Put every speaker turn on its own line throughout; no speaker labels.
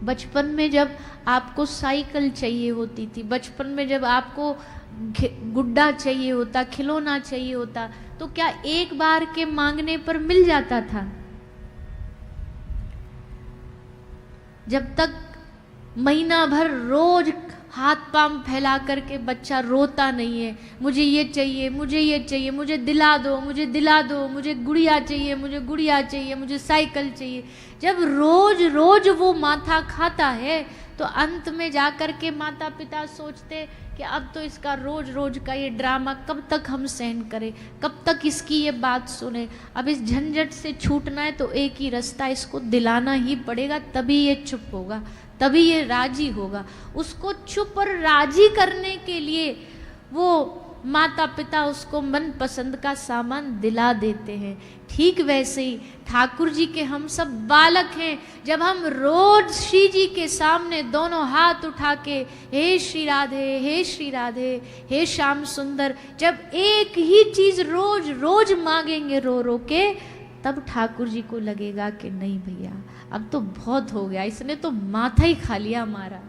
बचपन में जब आपको साइकिल चाहिए होती थी, बचपन में जब आपको गुड्डा चाहिए होता, खिलौना चाहिए होता, तो क्या एक बार के मांगने पर मिल जाता था? जब तक महीना भर रोज हाथ पांव फैला करके बच्चा रोता नहीं है, मुझे ये चाहिए, मुझे ये चाहिए, मुझे दिला दो, मुझे दिला दो, मुझे गुड़िया चाहिए, मुझे गुड़िया चाहिए, मुझे साइकिल चाहिए, जब रोज रोज वो माथा खाता है तो अंत में जाकर के माता पिता सोचते कि अब तो इसका रोज रोज का ये ड्रामा कब तक हम सहन करें, कब तक इसकी ये बात सुने, अब इस झंझट से छूटना है तो एक ही रास्ता, इसको दिलाना ही पड़ेगा, तभी ये चुप होगा, तभी ये राजी होगा। उसको चुप और राजी करने के लिए वो माता पिता उसको मन पसंद का सामान दिला देते हैं। ठीक वैसे ही ठाकुर जी के हम सब बालक हैं। जब हम रोज श्री जी के सामने दोनों हाथ उठा के हे श्री राधे, हे श्री राधे, हे श्याम सुंदर, जब एक ही चीज रोज रोज मांगेंगे रो रो के, तब ठाकुर जी को लगेगा कि नहीं भैया अब तो बहुत हो गया, इसने तो माथा ही खा लिया हमारा।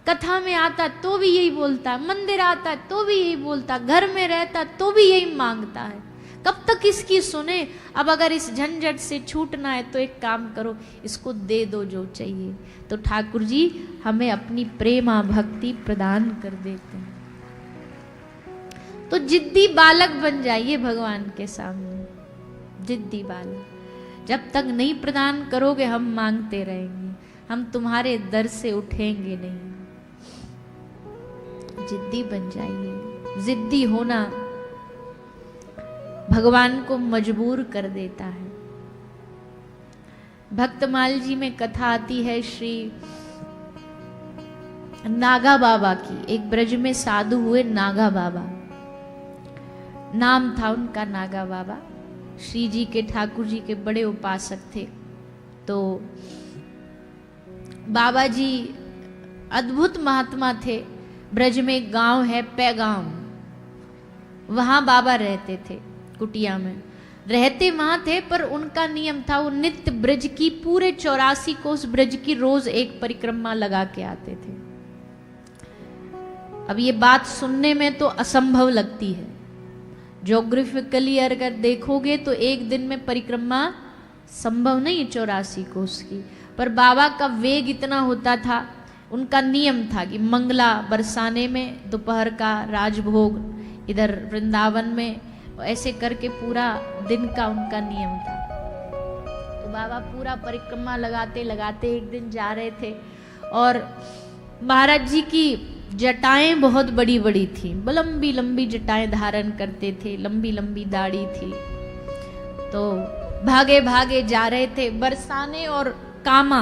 कथा में आता तो भी यही बोलता, मंदिर आता तो भी यही बोलता, घर में रहता तो भी यही मांगता है, कब तक इसकी सुने। अब अगर इस झंझट से छूटना है तो एक काम करो, इसको दे दो जो चाहिए। तो ठाकुर जी हमें अपनी प्रेमा भक्ति प्रदान कर देते हैं। तो जिद्दी बालक बन जाइए भगवान के सामने, जिद्दी बालक। जब तक नहीं प्रदान करोगे हम मांगते रहेंगे, हम तुम्हारे दर से उठेंगे नहीं। जिद्दी बन जाइए। जिद्दी होना भगवान को मजबूर कर देता है। भक्तमाल जी में कथा आती है श्री नागा बाबा की। एक ब्रज में साधु हुए नागा बाबा, नाम था उनका नागा बाबा। श्री जी के, ठाकुर जी के बड़े उपासक थे। तो बाबा जी अद्भुत महात्मा थे। ब्रज में एक गांव है पैगांव, वहां बाबा रहते थे, कुटिया में रहते वहां थे। पर उनका नियम था, वो नित्य ब्रज की पूरे 84 कोस ब्रज की रोज एक परिक्रमा लगा के आते थे। अब ये बात सुनने में तो असंभव लगती है, ज्योग्राफिकली अगर देखोगे तो एक दिन में परिक्रमा संभव नहीं 84 कोस की। पर बाबा का वेग इतना होता था, उनका नियम था कि मंगला बरसाने में दोपहर का राजभोग, इधर वृंदावन में, ऐसे करके पूरा दिन का उनका नियम था। तो बाबा पूरा परिक्रमा लगाते लगाते एक दिन जा रहे थे और महाराज जी की जटाएं बहुत बड़ी बड़ी थी, लंबी लंबी जटाएं धारण करते थे, लंबी लंबी दाढ़ी थी। तो भागे भागे जा रहे थे। बरसाने और कामा,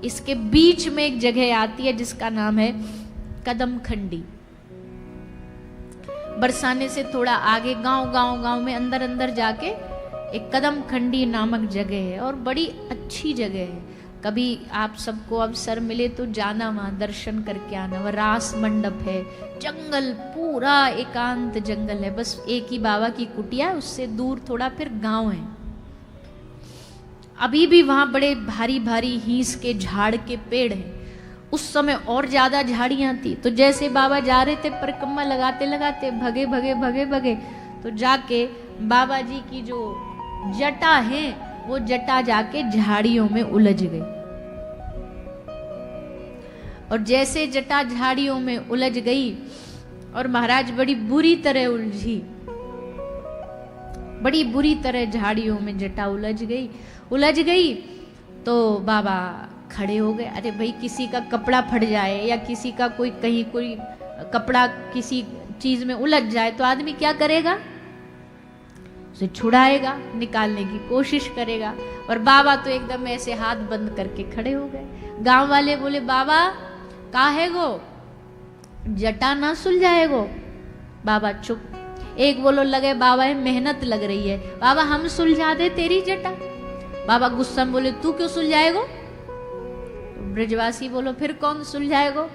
इसके बीच में एक जगह आती है जिसका नाम है कदम खंडी। बरसाने से थोड़ा आगे गांव में अंदर अंदर जाके एक कदम खंडी नामक जगह है और बड़ी अच्छी जगह है। कभी आप सबको अवसर मिले तो जाना, वहां दर्शन करके आना। वह रास मंडप है, जंगल, पूरा एकांत जंगल है, बस एक ही बाबा की कुटिया, उससे दूर थोड़ा फिर गांव है। अभी भी वहां बड़े भारी भारी हीस के झाड़ के पेड़ हैं। उस समय और ज्यादा झाड़ियां थी। तो जैसे बाबा जा रहे थे परिक्रमा लगाते लगाते, भगे भगे भगे भगे, तो जाके बाबा जी की जो जटा है वो जटा जाके झाड़ियों में उलझ गई। और जैसे जटा झाड़ियों में उलझ गई और महाराज बड़ी बुरी तरह उलझी, बड़ी बुरी तरह झाड़ियों में जटा उलझ गई। तो बाबा खड़े हो गए। अरे भाई, किसी का कपड़ा फट जाए या किसी का कोई कपड़ा किसी चीज में उलझ जाए तो आदमी क्या करेगा? उसे छुड़ाएगा, निकालने की कोशिश करेगा। और बाबा तो एकदम ऐसे हाथ बंद करके खड़े हो गए। गांव वाले बोले, बाबा का है गो, जटा ना सुलझाएगो। बाबा चुप। एक बोलो लगे, बाबा मेहनत लग रही है, बाबा हम सुलझा दे तेरी जटा। बाबा गुस्सा में बोले, तू क्यों सुलझाएगो? ब्रजवासी बोलो, फिर कौन सुलझाएगो?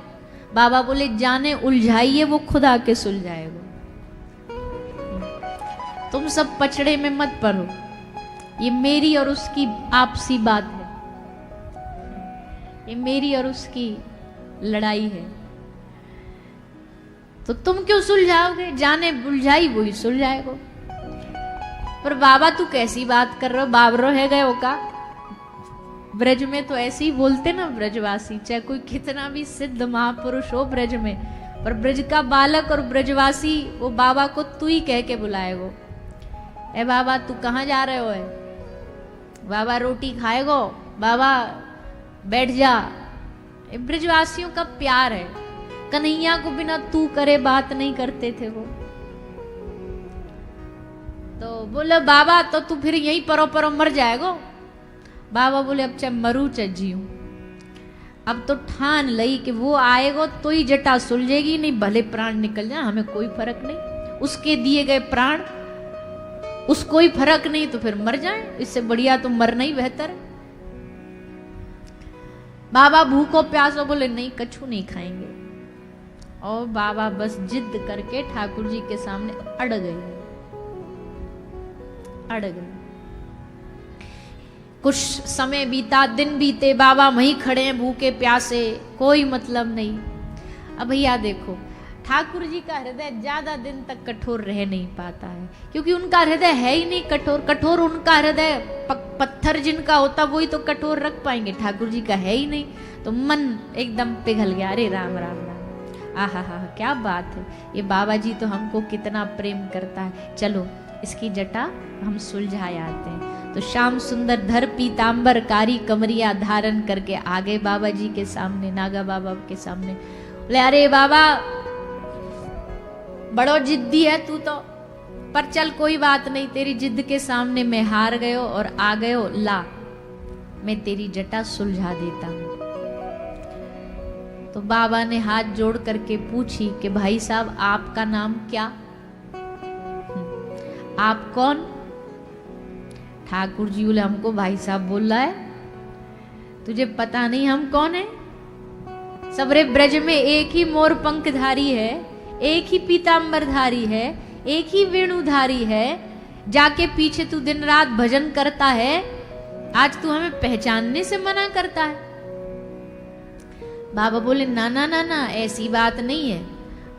बाबा बोले, जाने उलझाइए वो खुद आके सुलझाएगो। तुम सब पचड़े में मत पड़ो, ये मेरी और उसकी आपसी बात है। ये मेरी और उसकी लड़ाई है। तो तुम क्यों सुलझाओगे? जाने बुलझाई वही सुलझाएगो। पर बाबा तू कैसी बात कर रहे हो? बाबरो है गए हो का? ब्रज में तो ऐसे ही बोलते ना ब्रजवासी, चाहे कोई कितना भी सिद्ध महापुरुष हो ब्रज में, पर ब्रज का बालक और ब्रजवासी वो बाबा को तू ही कह के बुलाएगो। ए बाबा तू कहाँ जा रहे हो? है बाबा रोटी खाएगो, बाबा बैठ जा। ये ब्रजवासियों का प्यार है। कन्हैया को बिना तू करे बात नहीं करते थे वो। तो बोले बाबा तो तू फिर यहीं परो परो मर जाएगो। बाबा बोले अब चाहे मरू चाहे जीऊं, अब तो ठान लई कि वो आएगो तो ही जटा सुलझेगी, नहीं भले प्राण निकल जाए हमें कोई फर्क नहीं। उसके दिए गए प्राण उसको ही फर्क नहीं तो फिर मर जाए, इससे बढ़िया तो मरना ही बेहतर। बाबा भूखो प्यासो बोले नहीं कछु नहीं खाएंगे। और बाबा बस जिद करके ठाकुर जी के सामने अड़ गए। कुछ समय बीता, दिन बीते, बाबा वहीं खड़े हैं भूखे प्यासे, कोई मतलब नहीं। अब भैया देखो ठाकुर जी का हृदय ज्यादा दिन तक कठोर रह नहीं पाता है, क्योंकि उनका हृदय है ही नहीं कठोर। कठोर उनका हृदय पत्थर जिनका होता वही तो कठोर रख पाएंगे, ठाकुर जी का है ही नहीं। तो मन एकदम पिघल गया। अरे राम राम राम, आहा हा क्या बात है, ये बाबा जी तो हमको कितना प्रेम करता है। चलो इसकी जटा हम सुलझाए आते हैं। तो श्याम सुंदर धर पीतांबर कारी कमरिया धारण करके आ गए बाबा जी के सामने, नागा बाबा के सामने। बोले अरे बाबा बड़ो जिद्दी है तू तो, पर चल कोई बात नहीं, तेरी जिद के सामने मैं हार गयो और आ गयो, ला मैं तेरी जटा सुलझा देता हूं। तो बाबा ने हाथ जोड़ करके पूछी कि भाई साहब आपका नाम क्या? आप कौन? ठाकुर जी बोले हमको भाई साहब बोल रहा है, तुझे पता नहीं हम कौन है? सबरे ब्रज में एक ही मोर पंखधारी है, एक ही पीतांबरधारी है, एक ही वेणुधारी है, जाके पीछे तू दिन रात भजन करता है, आज तू हमें पहचानने से मना करता है। बाबा बोले ना ना ना ना ऐसी बात नहीं है,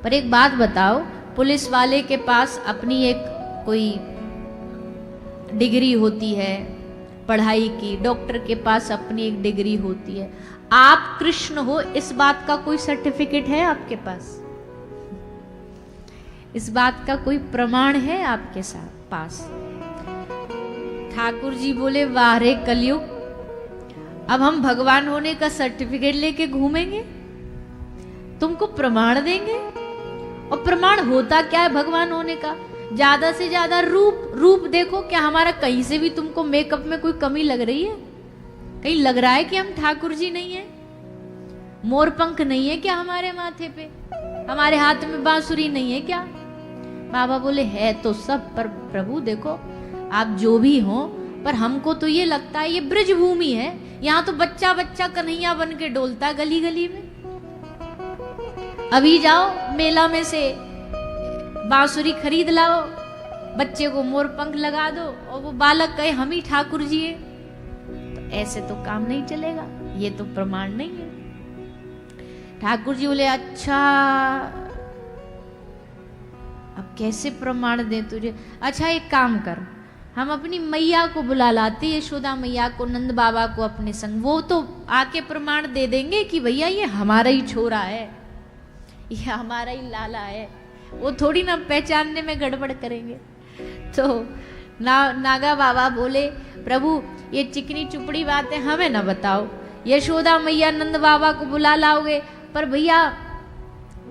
पर एक बात बताओ, पुलिस वाले के पास अपनी एक कोई डिग्री होती है पढ़ाई की, डॉक्टर के पास अपनी एक डिग्री होती है, आप कृष्ण हो इस बात का कोई सर्टिफिकेट है आपके पास? इस बात का कोई प्रमाण है आपके साथ पास? ठाकुर जी बोले वाह रे कलयुग, अब हम भगवान होने का सर्टिफिकेट लेके घूमेंगे? तुमको प्रमाण देंगे? और प्रमाण होता क्या है भगवान होने का? ज्यादा से ज्यादा रूप देखो। क्या हमारा कहीं से भी तुमको मेकअप में कोई कमी लग रही है? कहीं लग रहा है कि हम ठाकुर जी नहीं है? मोर पंख नहीं है क्या हमारे माथे पे? हमारे हाथ में बांसुरी नहीं है क्या? बाबा बोले है तो सब, पर प्रभु देखो आप जो भी हो, पर हमको तो ये लगता है ये ब्रज भूमि है, यहाँ तो बच्चा बच्चा कन्हैया बन के डोलता है गली गली में। अभी जाओ मेला में से बांसुरी खरीद लाओ, बच्चे को मोर पंख लगा दो और वो बालक कहे हम ही ठाकुर जी हैं, तो ऐसे तो काम नहीं चलेगा, ये तो प्रमाण नहीं है। ठाकुर जी बोले अच्छा अब कैसे प्रमाण दें तुझे? अच्छा एक काम कर, हम अपनी मैया को बुला लाते, यशोदा मैया को, नंद बाबा को अपने संग, वो तो आके प्रमाण दे देंगे कि भैया ये हमारा ही छोरा है, ये हमारा ही लाला है, वो थोड़ी ना पहचानने में गड़बड़ करेंगे। तो नागा बाबा बोले प्रभु ये चिकनी चुपड़ी बातें हमें ना बताओ, यशोदा मैया नंद बाबा को बुला लाओगे, पर भैया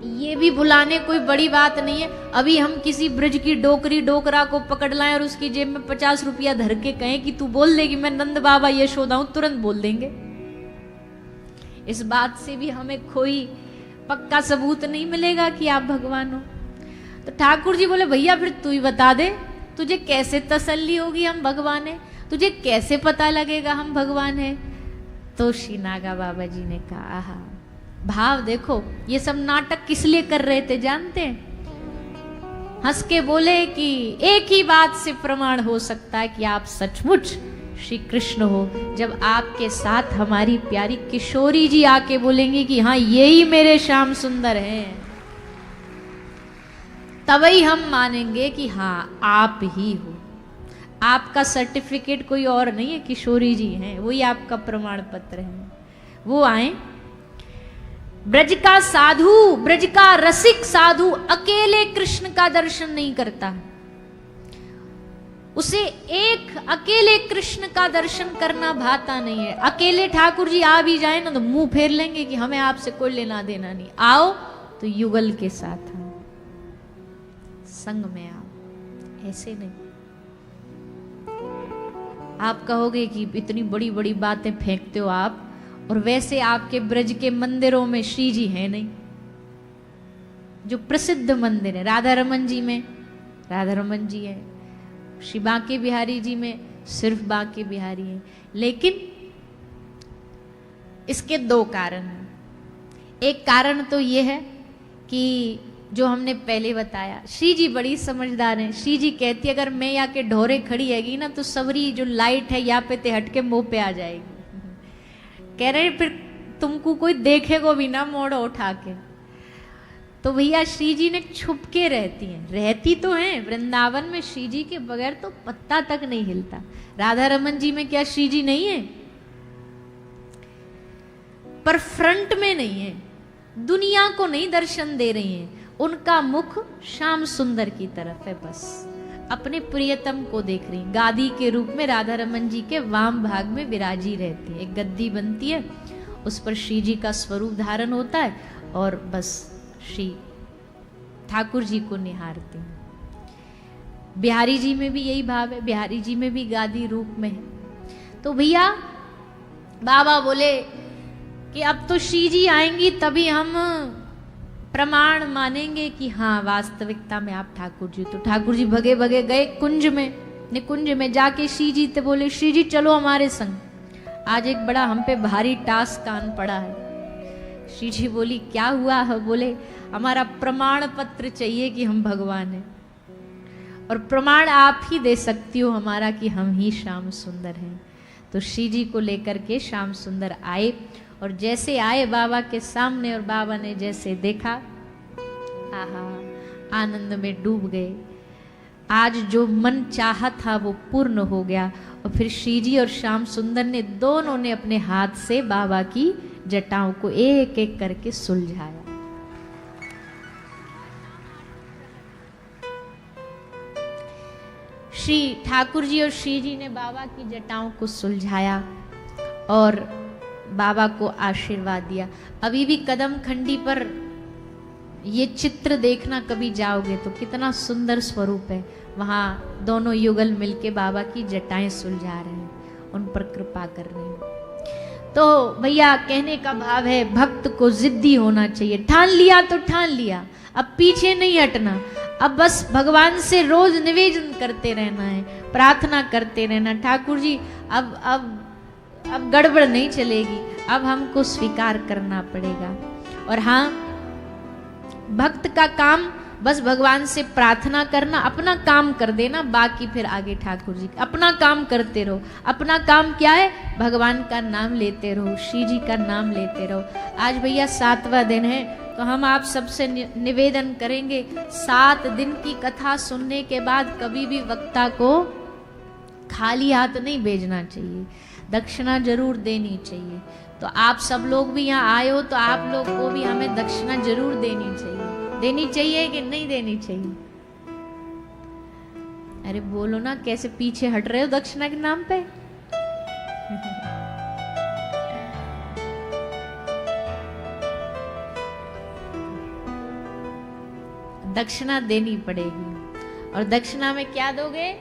ये भी बुलाने कोई बड़ी बात नहीं है। अभी हम किसी ब्रज की डोकरी डोकरा को पकड़ लाएं और उसकी जेब में 50 रुपया धर के कहें कि तू बोल दे कि मैं नंद बाबा यशोदा हूं, तुरंत बोल देंगे। इस बात से भी हमें कोई पक्का सबूत नहीं मिलेगा कि आप भगवान हो। तो ठाकुर जी बोले भैया फिर तू ही बता दे, तुझे कैसे तसल्ली होगी हम भगवान है, तुझे कैसे पता लगेगा हम भगवान है? तो श्री नागा बाबा जी ने कहा आहा भाव देखो, ये सब नाटक किस लिए कर रहे थे जानते हैं? हंस के बोले कि एक ही बात से प्रमाण हो सकता है कि आप सचमुच श्री कृष्ण हो, जब आपके साथ हमारी प्यारी किशोरी जी आके बोलेंगी कि हाँ यही मेरे श्याम सुंदर हैं, तभी हम मानेंगे कि हाँ आप ही हो। आपका सर्टिफिकेट कोई और नहीं है, किशोरी जी हैं, वही आपका प्रमाण पत्र है। वो आए। ब्रज का साधु, ब्रज का रसिक साधु अकेले कृष्ण का दर्शन नहीं करता, उसे एक अकेले कृष्ण का दर्शन करना भाता नहीं है। अकेले ठाकुर जी आ भी जाए ना तो मुंह फेर लेंगे कि हमें आपसे कोई लेना देना नहीं, आओ तो युगल के साथ आओ, संग में आओ, ऐसे नहीं। आप कहोगे कि इतनी बड़ी बड़ी बातें फेंकते हो आप, और वैसे आपके ब्रज के मंदिरों में श्री जी है नहीं। जो प्रसिद्ध मंदिर है, राधा रमन जी में राधा रमन जी है, श्री बांके बिहारी जी में सिर्फ बांके बिहारी है। लेकिन इसके दो कारण हैं। एक कारण तो ये है कि जो हमने पहले बताया, श्री जी बड़ी समझदार हैं। श्री जी कहती है अगर मैं यहाँ के ढोरे खड़ी हैगी ना तो सबरी जो लाइट है यहाँ पे ते हट के मुंह पे आ जाएगी। कह रहे फिर तुमको कोई देखेगा भी ना मोड़ो उठा के। तो भैया श्री जी ने छुप के रहती हैं, रहती तो हैं वृंदावन में, श्री जी के बगैर तो पत्ता तक नहीं हिलता। राधा रमन जी में क्या श्री जी नहीं है? पर फ्रंट में नहीं है, दुनिया को नहीं दर्शन दे रही हैं। उनका मुख श्याम सुंदर की तरफ है, बस अपने प्रियतम को देख रही। गादी के रूप में राधा रमन जी के वाम भाग में विराजी रहती है, एक गद्दी बनती है, उस पर श्री जी का स्वरूप धारण होता है और बस श्री ठाकुर जी को निहारते हैं। बिहारी जी में भी यही भाव है, बिहारी जी में भी गादी रूप में है। तो भैया बाबा बोले कि अब तो श्री जी आएंगी तभी हम प्रमाण मानेंगे कि हाँ वास्तविकता में आप ठाकुर जी। तो ठाकुर जी भगे भगे गए कुंज में, निकुंज में जाके श्री जी से बोले श्री जी चलो हमारे संग, आज एक बड़ा हम पे भारी टास्क आन पड़ा है। श्री जी बोली क्या हुआ है? बोले हमारा प्रमाण पत्र चाहिए कि हम भगवान हैं, और प्रमाण आप ही दे सकती हो हमारा कि हम ही श्याम सुंदर हैं। तो श्री जी को लेकर के श्याम सुंदर आए, और जैसे आए बाबा के सामने और बाबा ने जैसे देखा, आहा आनंद में डूब गए। आज जो मन चाहा था वो पूर्ण हो गया। और फिर श्री जी और श्याम सुंदर ने दोनों ने अपने हाथ से बाबा की जटाओं को एक एक करके सुलझाया। श्री ठाकुर जी और श्री जी ने बाबा की जटाओं को सुलझाया और बाबा को आशीर्वाद दिया। अभी भी कदम खंडी पर ये चित्र देखना कभी जाओगे तो कितना सुंदर स्वरूप है। वहाँ दोनों युगल मिलके बाबा की जटाएं सुलझा रहे हैं, उन पर कृपा कर रहे हैं। तो भैया कहने का भाव है भक्त को जिद्दी होना चाहिए। ठान लिया तो ठान लिया, अब पीछे नहीं हटना। अब बस भगवान से रोज निवेदन करते रहना है, प्रार्थना करते रहना, ठाकुर जी अब गड़बड़ नहीं चलेगी, अब हमको स्वीकार करना पड़ेगा। और हाँ, भक्त का काम बस भगवान से प्रार्थना करना, अपना काम कर देना, बाकी फिर आगे ठाकुर जी अपना काम करते रहो। अपना काम क्या है? भगवान का नाम लेते रहो, श्री जी का नाम लेते रहो। आज भैया 7वां दिन है, तो हम आप सबसे निवेदन करेंगे 7 दिन की कथा सुनने के बाद कभी भी वक्ता को खाली हाथ नहीं भेजना चाहिए, दक्षिणा जरूर देनी चाहिए। तो आप सब लोग भी यहाँ आए हो तो आप लोग को भी हमें दक्षिणा जरूर देनी चाहिए। देनी चाहिए कि नहीं देनी चाहिए? अरे बोलो ना, कैसे पीछे हट रहे हो दक्षिणा के नाम पे? दक्षिणा देनी पड़ेगी। और दक्षिणा में क्या दोगे?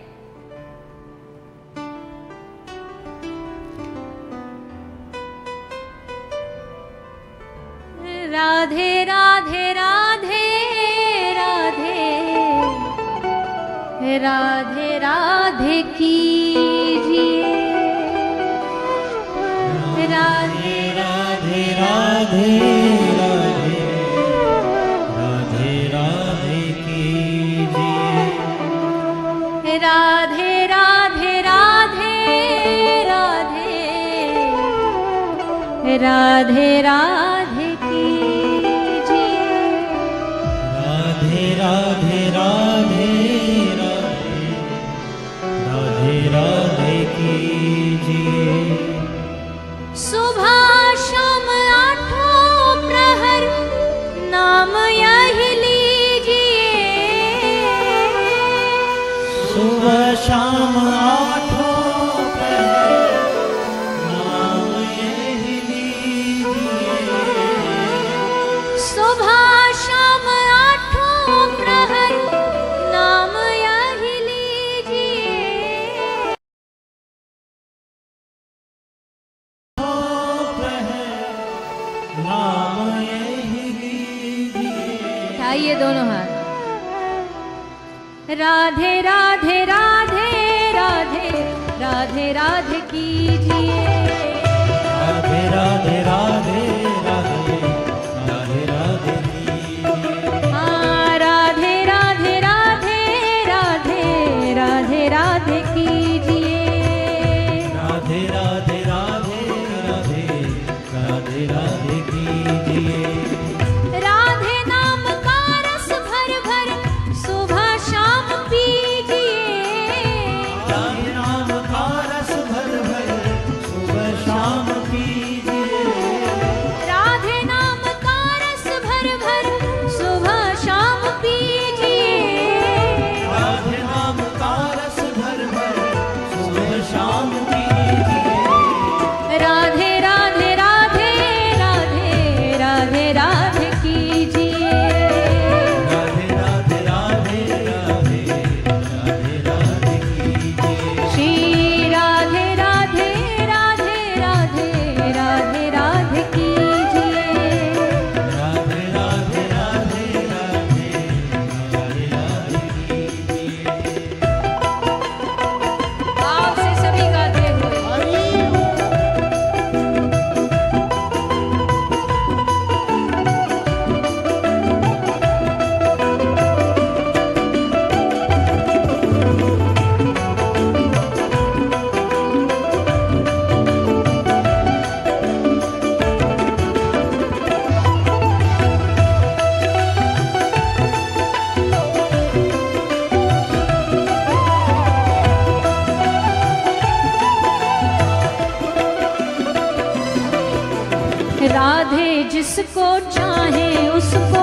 राधे राधे राधे राधे राधे राधे कीजिए, राधे राधे राधे राधे राधे कीजिए, राधे राधे राधे राधे राधे कीजिए।
राधे राधे राधे राधे राधे राधे कीजिए।
सुबह शाम आठों प्रहर नाम यही लीजिए।
सुबह शाम आठों प्रहर नाम यही लीजिए।
सुबह शाम आठों प्रहर नाम यही लीजिए।
नाम यही लीजिए।
उठाइए दोनों हाथ। राधे राधे राधे राधे राधे राधे कीजिए।
राधे राधे राधे राधे राधे राधे कीजिए।
हाँ, राधे राधे राधे राधे राधे राधे कीजिए।
राधे राधे राधे राधे राधे राधे कीजिए।
राधे नाम का रस भर भर सुबह शाम पीजिए।
राधे नाम का रस भर भर सुबह शाम पीजिए।
राधे नाम का रस भर भर सुबह शाम पीजिए।
राधे नाम का रस भर भर सुबह शाम पीजिए।
राधे राधे राधे राधे राधे राधे कीजिए।
राधे राधे राधे राधे राधे राधे कीजिए।
श्री राधे राधे राधे राधे राधे राधे कीजिए।
राधे राधे राधे राधे राधे राधे कीजिए।
भाव से सभी गाते हुए। राधे जिसको चाहे उसको